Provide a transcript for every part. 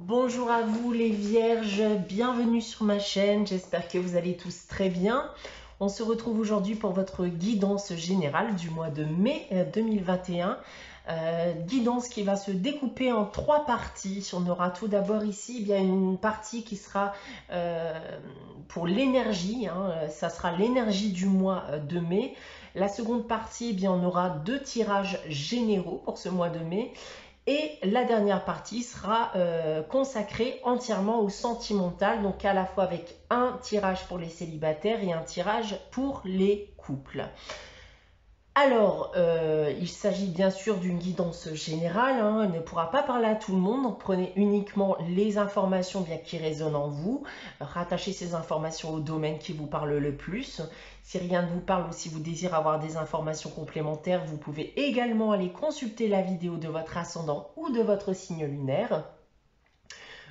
Bonjour à vous les vierges, bienvenue sur ma chaîne, j'espère que vous allez tous très bien. On se retrouve aujourd'hui pour votre guidance générale du mois de mai 2021. Guidance qui va se découper en 3 parties. On aura tout d'abord ici bien une partie qui sera pour l'énergie, ça sera l'énergie du mois de mai. La seconde partie, bien, on aura 2 tirages généraux pour ce mois de mai. Et la dernière partie sera consacrée entièrement au sentimental, donc à la fois avec un tirage pour les célibataires et un tirage pour les couples. Alors, il s'agit bien sûr d'une guidance générale, elle ne pourra pas parler à tout le monde, donc prenez uniquement les informations bien qui résonnent en vous, rattachez ces informations au domaine qui vous parle le plus. Si rien ne vous parle ou si vous désirez avoir des informations complémentaires, vous pouvez également aller consulter la vidéo de votre ascendant ou de votre signe lunaire.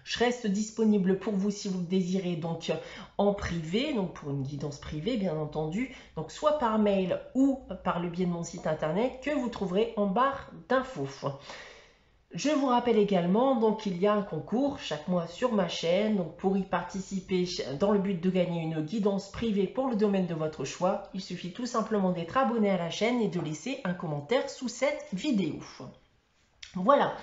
Je reste disponible pour vous si vous le désirez, donc en privé, donc pour une guidance privée bien entendu, donc soit par mail ou par le biais de mon site internet que vous trouverez en barre d'infos. Je vous rappelle également donc qu'il y a un concours chaque mois sur ma chaîne, donc pour y participer dans le but de gagner une guidance privée pour le domaine de votre choix, il suffit tout simplement d'être abonné à la chaîne et de laisser un commentaire sous cette vidéo. Voilà.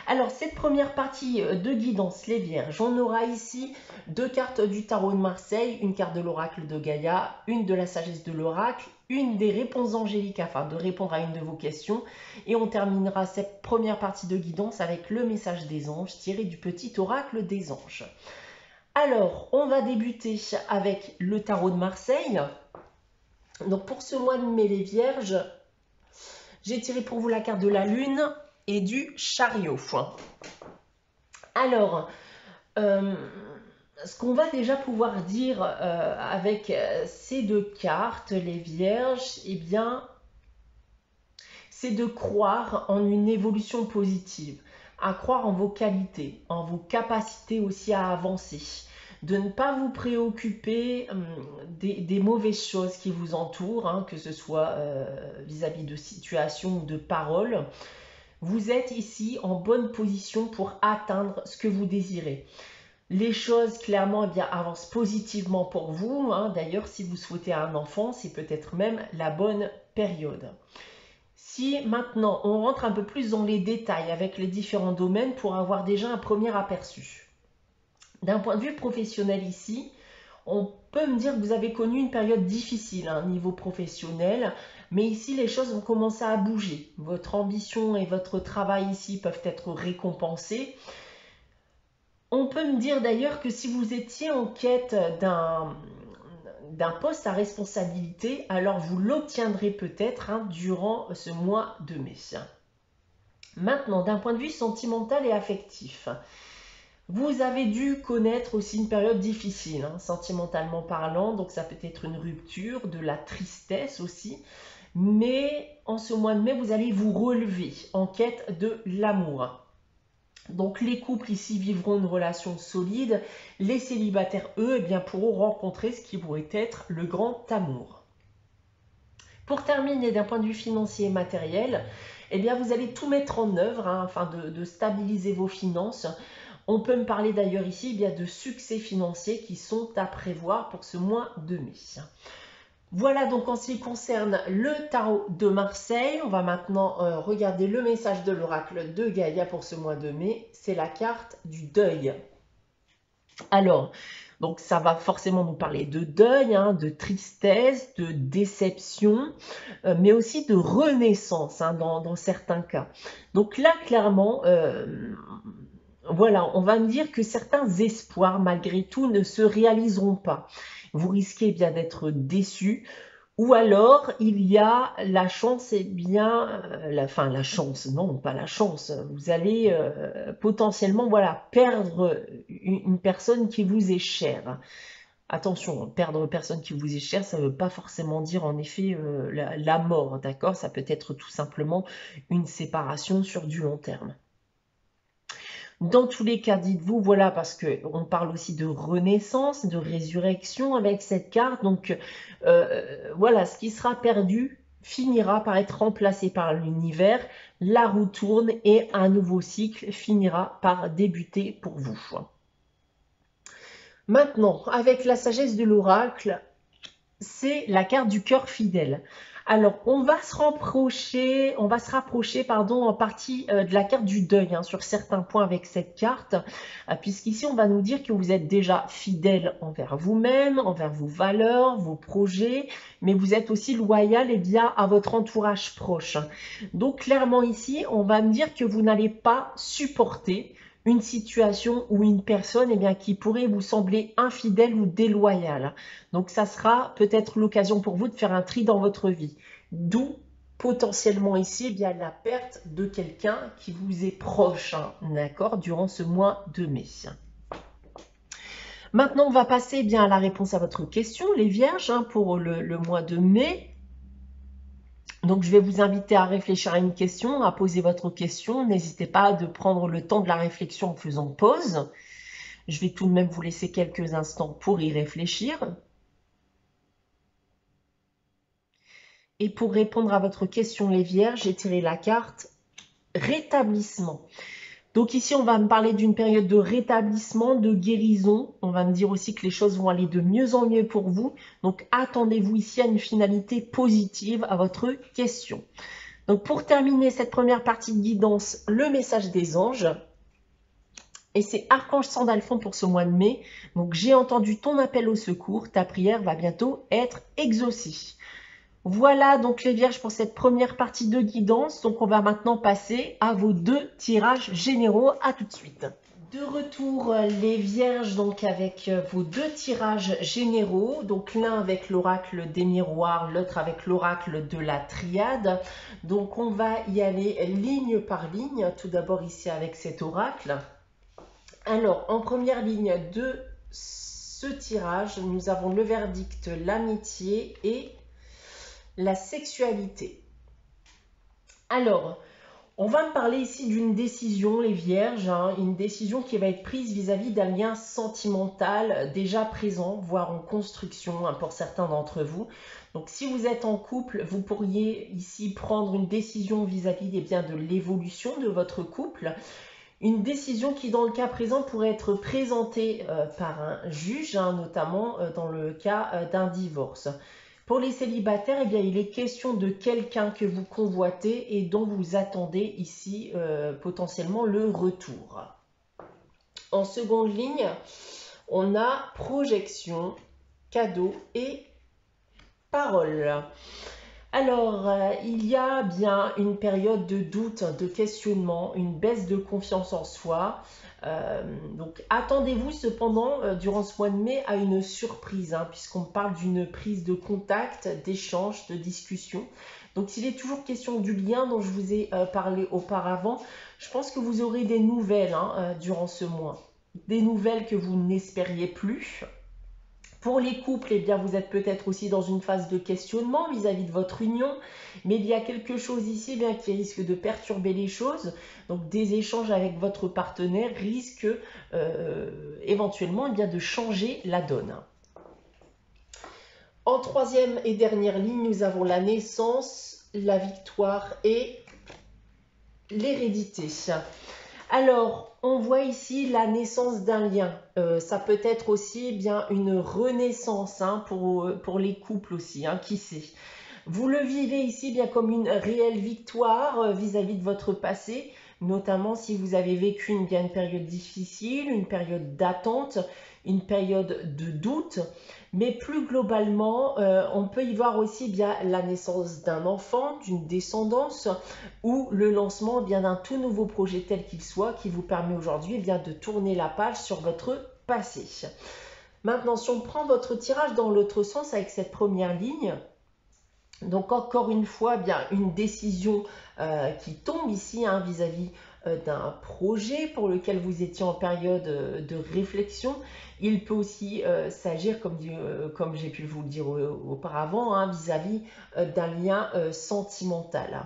Alors, cette première partie de guidance, les vierges, on aura ici 2 cartes du tarot de Marseille, une carte de l'oracle de Gaïa, une de la sagesse de l'oracle, une des réponses angéliques afin de répondre à une de vos questions. Et on terminera cette première partie de guidance avec le message des anges tiré du petit oracle des anges. Alors, on va débuter avec le tarot de Marseille. Donc, pour ce mois de mai, les vierges, j'ai tiré pour vous la carte de la lune et du chariot. Alors, ce qu'on va déjà pouvoir dire avec ces 2 cartes, les vierges, eh bien, c'est de croire en une évolution positive, à croire en vos qualités, en vos capacités aussi à avancer, de ne pas vous préoccuper des mauvaises choses qui vous entourent, que ce soit vis-à-vis de situations ou de paroles. Vous êtes ici en bonne position pour atteindre ce que vous désirez. Les choses, clairement, eh bien, avancent positivement pour vous. D'ailleurs, si vous souhaitez un enfant, c'est peut-être même la bonne période. Si maintenant, on rentre un peu plus dans les détails avec les différents domaines pour avoir déjà un premier aperçu. D'un point de vue professionnel ici, on peut me dire que vous avez connu une période difficile niveau professionnel, mais ici les choses vont commencer à bouger. Votre ambition et votre travail ici peuvent être récompensés. On peut me dire d'ailleurs que si vous étiez en quête d'un poste à responsabilité, alors vous l'obtiendrez peut-être durant ce mois de mai. Maintenant, d'un point de vue sentimental et affectif, vous avez dû connaître aussi une période difficile, sentimentalement parlant, donc ça peut être une rupture, de la tristesse aussi, mais en ce mois de mai, vous allez vous relever en quête de l'amour. Donc les couples ici vivront une relation solide, les célibataires, eux, eh bien, pourront rencontrer ce qui pourrait être le grand amour. Pour terminer, d'un point de vue financier et matériel, eh bien, vous allez tout mettre en œuvre afin de stabiliser vos finances. On peut me parler d'ailleurs ici de succès financiers qui sont à prévoir pour ce mois de mai. Voilà donc en ce qui concerne le tarot de Marseille. On va maintenant regarder le message de l'oracle de Gaïa pour ce mois de mai. C'est la carte du deuil. Alors, donc ça va forcément nous parler de deuil, de tristesse, de déception, mais aussi de renaissance dans certains cas. Donc là, clairement, voilà, on va me dire que certains espoirs, malgré tout, ne se réaliseront pas. Vous risquez bien d'être déçus. Ou alors, il y a la chance, la chance, non, pas la chance. Vous allez potentiellement, perdre une personne qui vous est chère. Attention, perdre une personne qui vous est chère, ça ne veut pas forcément dire en effet la mort, d'accord? Ça peut être tout simplement une séparation sur du long terme. Dans tous les cas, dites-vous, voilà, parce qu'on parle aussi de renaissance, de résurrection avec cette carte. Donc, voilà, ce qui sera perdu finira par être remplacé par l'univers, la roue tourne et un nouveau cycle finira par débuter pour vous. Maintenant, avec la sagesse de l'oracle, c'est la carte du cœur fidèle. Alors, on va se rapprocher en partie de la carte du deuil sur certains points avec cette carte, puisqu'ici, on va nous dire que vous êtes déjà fidèle envers vous-même, envers vos valeurs, vos projets, mais vous êtes aussi loyal à votre entourage proche. Donc, clairement ici, on va me dire que vous n'allez pas supporter une situation ou une personne qui pourrait vous sembler infidèle ou déloyale. Donc, ça sera peut-être l'occasion pour vous de faire un tri dans votre vie. D'où potentiellement ici la perte de quelqu'un qui vous est proche, d'accord, durant ce mois de mai. Maintenant, on va passer à la réponse à votre question, les vierges, pour le mois de mai. Donc, je vais vous inviter à réfléchir à une question, à poser votre question. N'hésitez pas à prendre le temps de la réflexion en faisant pause. Je vais tout de même vous laisser quelques instants pour y réfléchir. Et pour répondre à votre question, les vierges, j'ai tiré la carte rétablissement. Donc ici, on va me parler d'une période de rétablissement, de guérison. On va me dire aussi que les choses vont aller de mieux en mieux pour vous. Donc, attendez-vous ici à une finalité positive à votre question. Donc, pour terminer cette première partie de guidance, le message des anges. Et c'est Archange Sandalphon pour ce mois de mai. Donc, j'ai entendu ton appel au secours. Ta prière va bientôt être exaucée. Voilà donc les vierges pour cette première partie de guidance. Donc on va maintenant passer à vos deux tirages généraux. À tout de suite. De retour les vierges donc avec vos deux tirages généraux. Donc l'un avec l'oracle des miroirs, l'autre avec l'oracle de la triade. Donc on va y aller ligne par ligne. Tout d'abord ici avec cet oracle. Alors en première ligne de ce tirage, nous avons le verdict, l'amitié et la sexualité. Alors, on va me parler ici d'une décision, les vierges, une décision qui va être prise vis-à-vis d'un lien sentimental déjà présent, voire en construction pour certains d'entre vous. Donc, si vous êtes en couple, vous pourriez ici prendre une décision vis-à-vis de l'évolution de votre couple. Une décision qui, dans le cas présent, pourrait être présentée par un juge, notamment dans le cas d'un divorce. Pour les célibataires, il est question de quelqu'un que vous convoitez et dont vous attendez ici potentiellement le retour. En seconde ligne, on a projection, cadeau et parole. Alors, il y a bien une période de doute, de questionnement, une baisse de confiance en soi. Donc, attendez-vous cependant, durant ce mois de mai, à une surprise, puisqu'on parle d'une prise de contact, d'échange, de discussion. Donc, s'il est toujours question du lien dont je vous ai parlé auparavant, je pense que vous aurez des nouvelles durant ce mois. Des nouvelles que vous n'espériez plus. Pour les couples, vous êtes peut-être aussi dans une phase de questionnement vis-à-vis de votre union, mais il y a quelque chose ici qui risque de perturber les choses. Donc des échanges avec votre partenaire risquent éventuellement de changer la donne. En troisième et dernière ligne, nous avons la naissance, la victoire et l'hérédité. Alors, on voit ici la naissance d'un lien. Ça peut être aussi une renaissance pour les couples aussi, qui sait. Vous le vivez ici comme une réelle victoire vis-à-vis de votre passé, notamment si vous avez vécu une période difficile, une période d'attente, une période de doute. Mais plus globalement, on peut y voir aussi la naissance d'un enfant, d'une descendance ou le lancement d'un tout nouveau projet tel qu'il soit qui vous permet aujourd'hui de tourner la page sur votre passé. Maintenant, si on prend votre tirage dans l'autre sens avec cette première ligne, donc encore une fois, une décision qui tombe ici vis-à-vis d'un projet pour lequel vous étiez en période de réflexion. Il peut aussi s'agir, comme j'ai pu vous le dire auparavant, vis-à-vis d'un lien sentimental.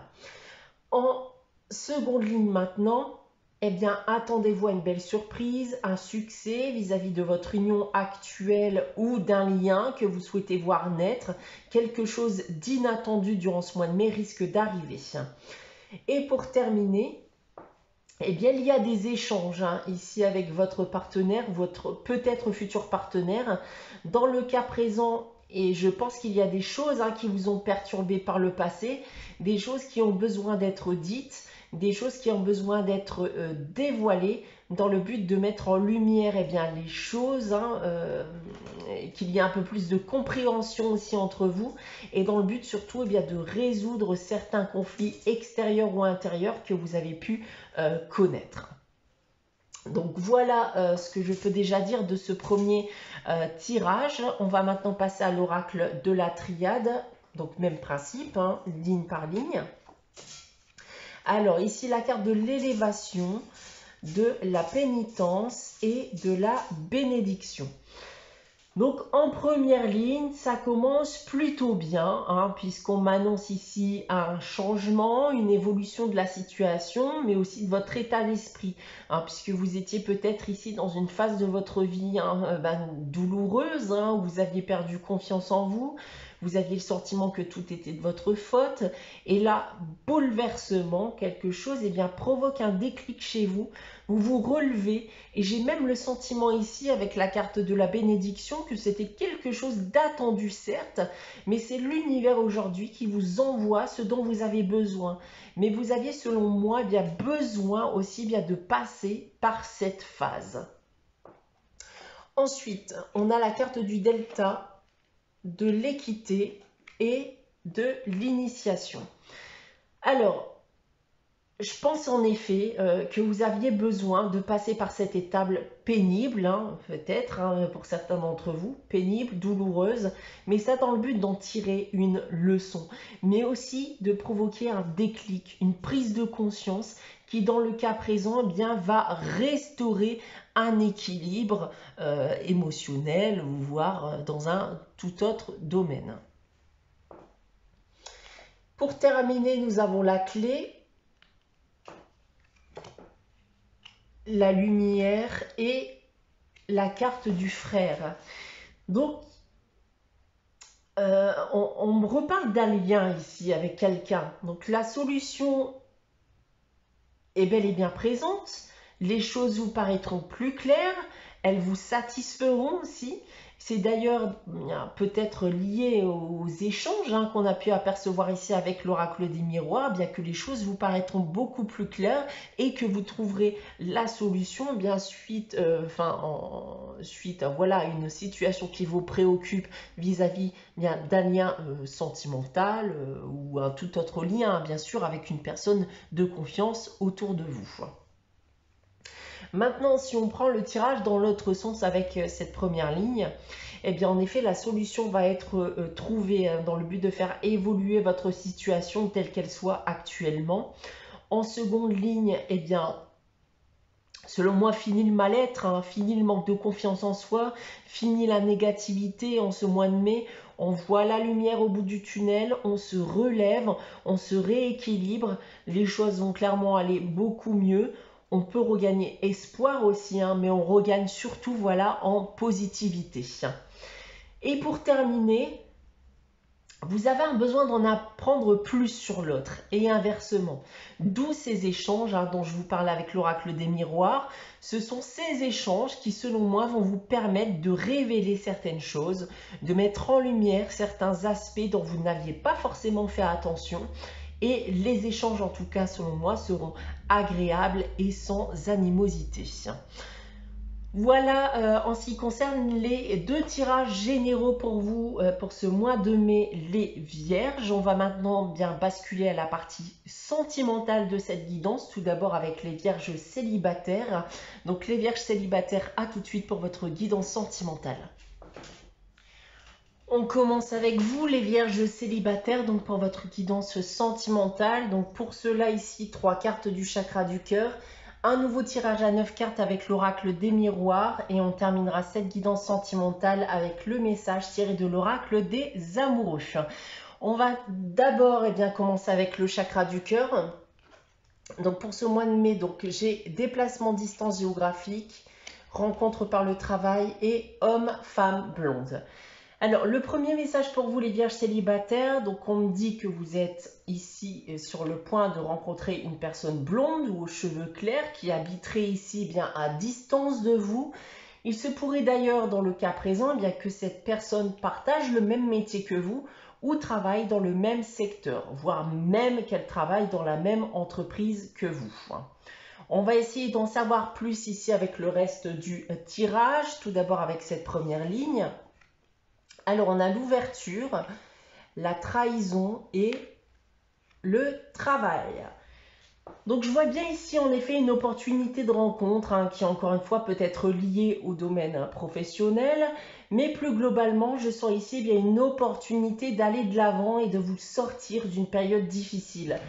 En seconde ligne maintenant, eh bien, attendez-vous à une belle surprise, un succès vis-à-vis de votre union actuelle ou d'un lien que vous souhaitez voir naître. Quelque chose d'inattendu durant ce mois de mai risque d'arriver. Et pour terminer, eh bien, il y a des échanges ici avec votre partenaire, votre peut-être futur partenaire. Dans le cas présent, et je pense qu'il y a des choses qui vous ont perturbé par le passé, des choses qui ont besoin d'être dites, des choses qui ont besoin d'être dévoilées dans le but de mettre en lumière bien, les choses, qu'il y ait un peu plus de compréhension aussi entre vous et dans le but surtout bien, de résoudre certains conflits extérieurs ou intérieurs que vous avez pu connaître. Donc voilà ce que je peux déjà dire de ce premier tirage. On va maintenant passer à l'oracle de la triade. Donc même principe, ligne par ligne. Alors ici la carte de l'élévation, de la pénitence et de la bénédiction. Donc en première ligne, ça commence plutôt bien, puisqu'on m'annonce ici un changement, une évolution de la situation, mais aussi de votre état d'esprit, puisque vous étiez peut-être ici dans une phase de votre vie douloureuse, où vous aviez perdu confiance en vous, vous aviez le sentiment que tout était de votre faute, et là, bouleversement, quelque chose provoque un déclic chez vous, vous vous relevez, et j'ai même le sentiment ici, avec la carte de la bénédiction, que c'était quelque chose d'attendu, certes, mais c'est l'univers aujourd'hui qui vous envoie ce dont vous avez besoin. Mais vous aviez, selon moi, besoin aussi de passer par cette phase. Ensuite, on a la carte du delta, de l'équité et de l'initiation. Alors, je pense en effet que vous aviez besoin de passer par cette étape pénible, peut-être pour certains d'entre vous, pénible, douloureuse, mais ça dans le but d'en tirer une leçon, mais aussi de provoquer un déclic, une prise de conscience qui dans le cas présent va restaurer un équilibre émotionnel, voire dans un tout autre domaine. Pour terminer, nous avons la clé, la lumière et la carte du frère. Donc, on me reparle d'un lien ici avec quelqu'un. Donc, la solution est bel et bien présente. Les choses vous paraîtront plus claires. Elles vous satisferont aussi. C'est d'ailleurs peut-être lié aux échanges qu'on a pu apercevoir ici avec l'oracle des miroirs, bien que les choses vous paraîtront beaucoup plus claires et que vous trouverez la solution suite à une situation qui vous préoccupe vis-à-vis d'un lien sentimental ou un tout autre lien, bien sûr, avec une personne de confiance autour de vous. Maintenant, si on prend le tirage dans l'autre sens avec cette première ligne, en effet, la solution va être trouvée dans le but de faire évoluer votre situation telle qu'elle soit actuellement. En seconde ligne, selon moi, fini le mal-être, fini le manque de confiance en soi, fini la négativité en ce mois de mai. On voit la lumière au bout du tunnel, on se relève, on se rééquilibre, les choses vont clairement aller beaucoup mieux. On peut regagner espoir aussi, mais on regagne surtout en positivité. Et pour terminer, vous avez un besoin d'en apprendre plus sur l'autre et inversement. D'où ces échanges dont je vous parlais avec l'oracle des miroirs. Ce sont ces échanges qui, selon moi, vont vous permettre de révéler certaines choses, de mettre en lumière certains aspects dont vous n'aviez pas forcément fait attention. Et les échanges, en tout cas, selon moi, seront agréables et sans animosité. Voilà en ce qui concerne les deux tirages généraux pour vous pour ce mois de mai, les Vierges. On va maintenant basculer à la partie sentimentale de cette guidance. Tout d'abord avec les Vierges célibataires. Donc les Vierges célibataires, à tout de suite pour votre guidance sentimentale. On commence avec vous, les Vierges célibataires, donc pour votre guidance sentimentale. Donc pour cela, ici, 3 cartes du chakra du cœur. Un nouveau tirage à 9 cartes avec l'oracle des miroirs. Et on terminera cette guidance sentimentale avec le message tiré de l'oracle des amoureux. On va d'abord commencer avec le chakra du cœur. Donc pour ce mois de mai, donc j'ai déplacement distance géographique, rencontre par le travail et homme, femme, blonde. Alors, le premier message pour vous, les vierges célibataires, donc on me dit que vous êtes ici sur le point de rencontrer une personne blonde ou aux cheveux clairs qui habiterait ici bien à distance de vous. Il se pourrait d'ailleurs, dans le cas présent, bien que cette personne partage le même métier que vous ou travaille dans le même secteur, voire même qu'elle travaille dans la même entreprise que vous. On va essayer d'en savoir plus ici avec le reste du tirage, tout d'abord avec cette première ligne. Alors, on a l'ouverture, la trahison et le travail. Donc, je vois bien ici, en effet, une opportunité de rencontre qui, encore une fois, peut être liée au domaine professionnel. Mais plus globalement, je sens ici bien une opportunité d'aller de l'avant et de vous sortir d'une période difficile.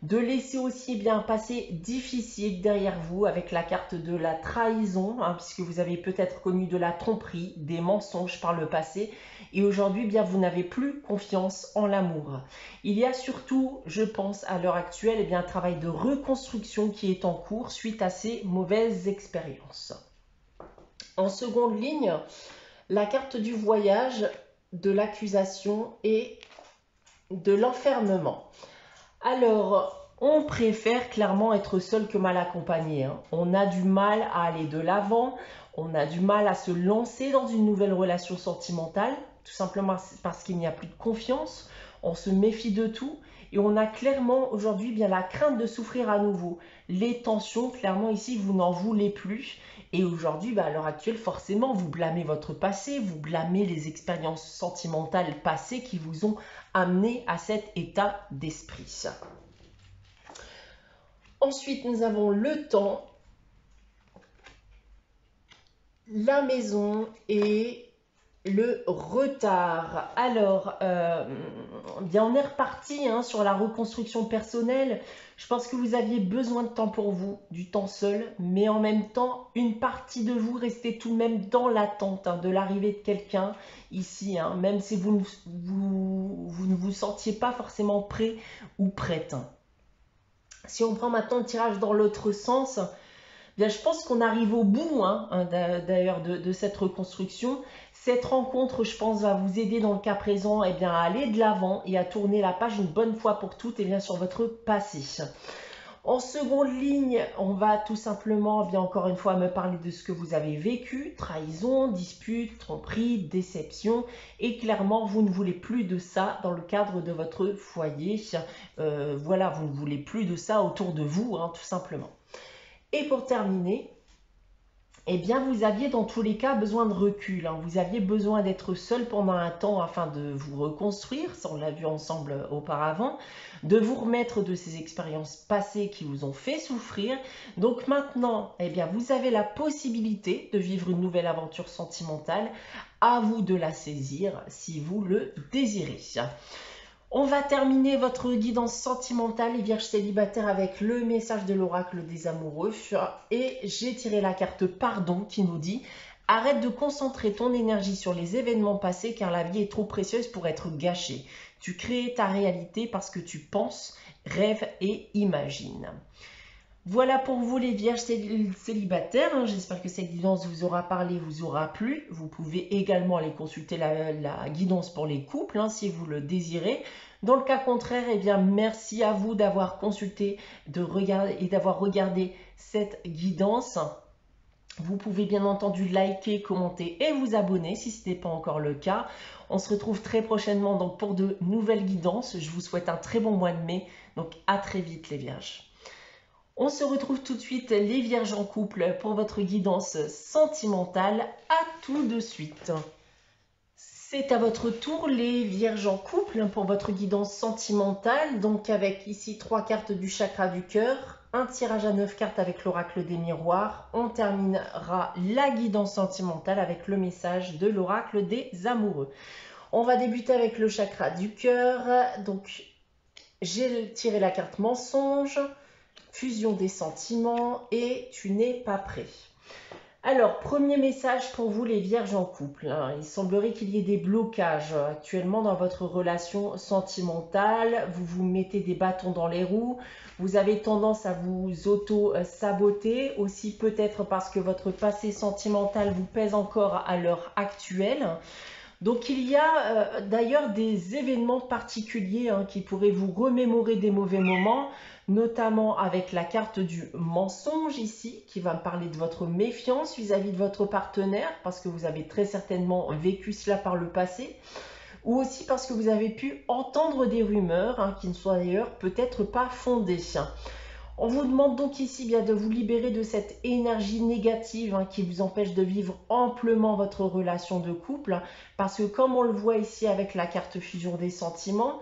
De laisser aussi bien un passé difficile derrière vous avec la carte de la trahison, puisque vous avez peut-être connu de la tromperie, des mensonges par le passé. Et aujourd'hui, bien, vous n'avez plus confiance en l'amour. Il y a surtout, je pense, à l'heure actuelle, un travail de reconstruction qui est en cours suite à ces mauvaises expériences. En seconde ligne, la carte du voyage, de l'accusation et de l'enfermement. Alors, on préfère clairement être seul que mal accompagné. On a du mal à aller de l'avant, on a du mal à se lancer dans une nouvelle relation sentimentale, tout simplement parce qu'il n'y a plus de confiance, on se méfie de tout et on a clairement aujourd'hui bien la crainte de souffrir à nouveau. Les tensions, clairement ici, vous n'en voulez plus. Et aujourd'hui, à l'heure actuelle, forcément, vous blâmez votre passé, vous blâmez les expériences sentimentales passées qui vous ont amené à cet état d'esprit. Ensuite, nous avons le temps, la maison et le retard. Alors, bien on est reparti sur la reconstruction personnelle. Je pense que vous aviez besoin de temps pour vous, du temps seul, mais en même temps, une partie de vous restait tout de même dans l'attente de l'arrivée de quelqu'un ici, même si vous ne vous sentiez pas forcément prêt ou prête. Si on prend maintenant le tirage dans l'autre sens, bien, je pense qu'on arrive au bout d'ailleurs de cette reconstruction. Cette rencontre, je pense, va vous aider dans le cas présent à aller de l'avant et à tourner la page une bonne fois pour toutes sur votre passé. En seconde ligne, on va tout simplement, encore une fois, me parler de ce que vous avez vécu, trahison, dispute, tromperie, déception, et clairement, vous ne voulez plus de ça dans le cadre de votre foyer. Voilà, vous ne voulez plus de ça autour de vous, tout simplement. Et pour terminer, vous aviez dans tous les cas besoin de recul. Vous aviez besoin d'être seul pendant un temps afin de vous reconstruire, ça on l'a vu ensemble auparavant, de vous remettre de ces expériences passées qui vous ont fait souffrir. Donc maintenant, vous avez la possibilité de vivre une nouvelle aventure sentimentale. À vous de la saisir si vous le désirez. On va terminer votre guidance sentimentale, les vierges célibataires, avec le message de l'oracle des amoureux. Et j'ai tiré la carte pardon qui nous dit « Arrête de concentrer ton énergie sur les événements passés car la vie est trop précieuse pour être gâchée. Tu crées ta réalité parce que tu penses, rêves et imagines. » Voilà pour vous les vierges célibataires, j'espère que cette guidance vous aura parlé, vous aura plu. Vous pouvez également aller consulter la guidance pour les couples si vous le désirez. Dans le cas contraire, merci à vous d'avoir consulté et d'avoir regardé cette guidance. Vous pouvez bien entendu liker, commenter et vous abonner si ce n'est pas encore le cas. On se retrouve très prochainement donc pour de nouvelles guidances. Je vous souhaite un très bon mois de mai, donc à très vite les vierges. On se retrouve tout de suite les vierges en couple pour votre guidance sentimentale. À tout de suite. C'est à votre tour les vierges en couple pour votre guidance sentimentale. Donc avec ici 3 cartes du chakra du cœur, un tirage à 9 cartes avec l'oracle des miroirs. On terminera la guidance sentimentale avec le message de l'oracle des amoureux. On va débuter avec le chakra du cœur. Donc j'ai tiré la carte mensonge. Fusion des sentiments et tu n'es pas prêt. Alors, premier message pour vous les vierges en couple, hein. Il semblerait qu'il y ait des blocages actuellement dans votre relation sentimentale. Vous vous mettez des bâtons dans les roues. Vous avez tendance à vous auto-saboter. Aussi peut-être parce que votre passé sentimental vous pèse encore à l'heure actuelle. Donc il y a d'ailleurs des événements particuliers qui pourraient vous remémorer des mauvais moments, notamment avec la carte du mensonge ici, qui va me parler de votre méfiance vis-à-vis de votre partenaire, parce que vous avez très certainement vécu cela par le passé, ou aussi parce que vous avez pu entendre des rumeurs qui ne sont d'ailleurs peut-être pas fondées. On vous demande donc ici bien de vous libérer de cette énergie négative qui vous empêche de vivre amplement votre relation de couple, parce que comme on le voit ici avec la carte fusion des sentiments,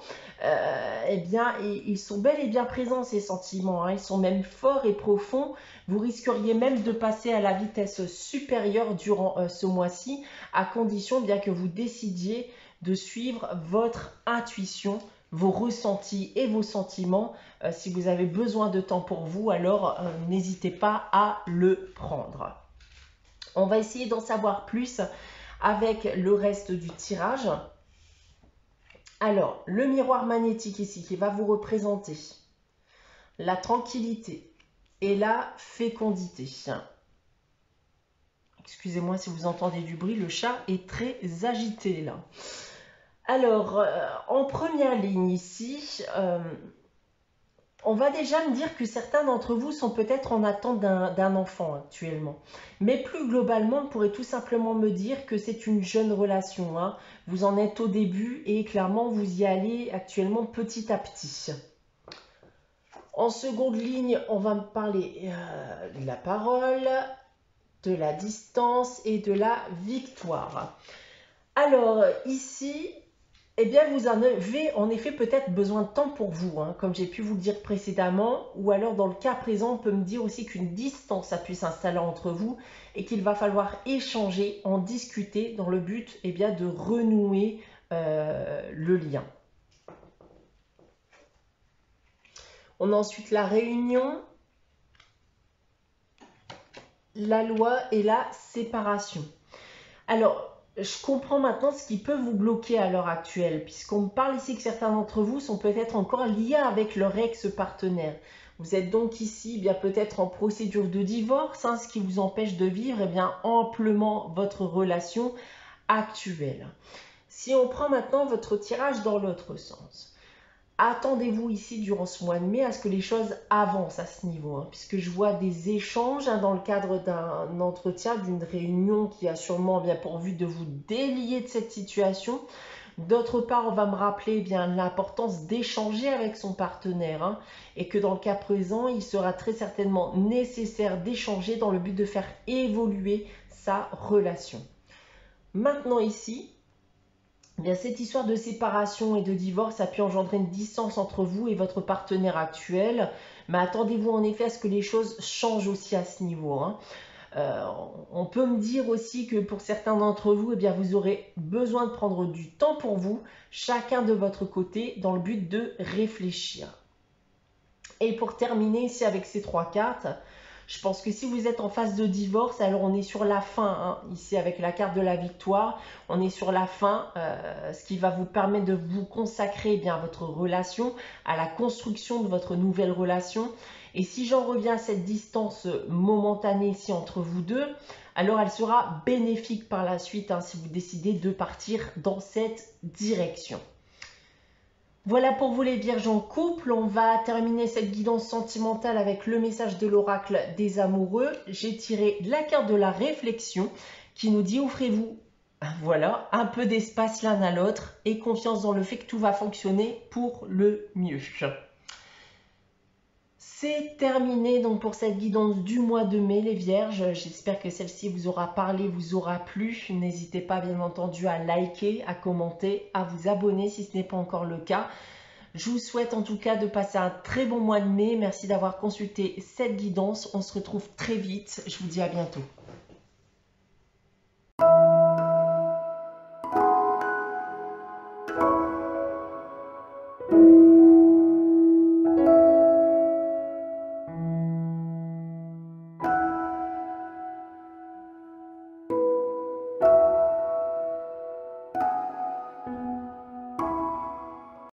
eh bien ils sont bel et bien présents ces sentiments, ils sont même forts et profonds. Vous risqueriez même de passer à la vitesse supérieure durant ce mois-ci, à condition bien que vous décidiez de suivre votre intuition, vos ressentis et vos sentiments. Si vous avez besoin de temps pour vous, alors n'hésitez pas à le prendre. On va essayer d'en savoir plus avec le reste du tirage. Alors, le miroir magnétique ici qui va vous représenter la tranquillité et la fécondité. Excusez-moi si vous entendez du bruit, le chat est très agité là. Alors, en première ligne ici, on va déjà me dire que certains d'entre vous sont peut-être en attente d'un enfant actuellement. Mais plus globalement, on pourrait tout simplement me dire que c'est une jeune relation. Vous en êtes au début et clairement, vous y allez actuellement petit à petit. En seconde ligne, on va me parler de la parole, de la distance et de la victoire. Alors, ici, eh bien, vous en avez en effet peut-être besoin de temps pour vous, comme j'ai pu vous le dire précédemment, ou alors dans le cas présent, on peut me dire aussi qu'une distance a pu s'installer entre vous et qu'il va falloir échanger, en discuter dans le but bien, de renouer le lien. On a ensuite la réunion, la loi et la séparation. Alors, je comprends maintenant ce qui peut vous bloquer à l'heure actuelle, puisqu'on me parle ici que certains d'entre vous sont peut-être encore liés avec leur ex-partenaire. Vous êtes donc ici bien peut-être en procédure de divorce, ce qui vous empêche de vivre bien, amplement votre relation actuelle. Si on prend maintenant votre tirage dans l'autre sens, attendez-vous ici durant ce mois de mai à ce que les choses avancent à ce niveau, puisque je vois des échanges dans le cadre d'un entretien, d'une réunion qui a sûrement bien pour but de vous délier de cette situation. D'autre part, on va me rappeler bien l'importance d'échanger avec son partenaire et que dans le cas présent, il sera très certainement nécessaire d'échanger dans le but de faire évoluer sa relation. Maintenant ici, bien, cette histoire de séparation et de divorce a pu engendrer une distance entre vous et votre partenaire actuel. Mais attendez-vous en effet à ce que les choses changent aussi à ce niveau. On peut me dire aussi que pour certains d'entre vous, bien, vous aurez besoin de prendre du temps pour vous, chacun de votre côté, dans le but de réfléchir. Et pour terminer ici avec ces trois cartes, je pense que si vous êtes en phase de divorce, alors on est sur la fin, ici avec la carte de la victoire, on est sur la fin, ce qui va vous permettre de vous consacrer bien à votre relation, à la construction de votre nouvelle relation. Et si j'en reviens à cette distance momentanée ici entre vous deux, alors elle sera bénéfique par la suite si vous décidez de partir dans cette direction. Voilà pour vous les vierges en couple, on va terminer cette guidance sentimentale avec le message de l'oracle des amoureux. J'ai tiré la carte de la réflexion qui nous dit offrez-vous voilà, un peu d'espace l'un à l'autre et confiance dans le fait que tout va fonctionner pour le mieux. C'est terminé donc pour cette guidance du mois de mai les vierges. J'espère que celle-ci vous aura parlé, vous aura plu. N'hésitez pas bien entendu à liker, à commenter, à vous abonner si ce n'est pas encore le cas. Je vous souhaite en tout cas de passer un très bon mois de mai. Merci d'avoir consulté cette guidance. On se retrouve très vite. Je vous dis à bientôt.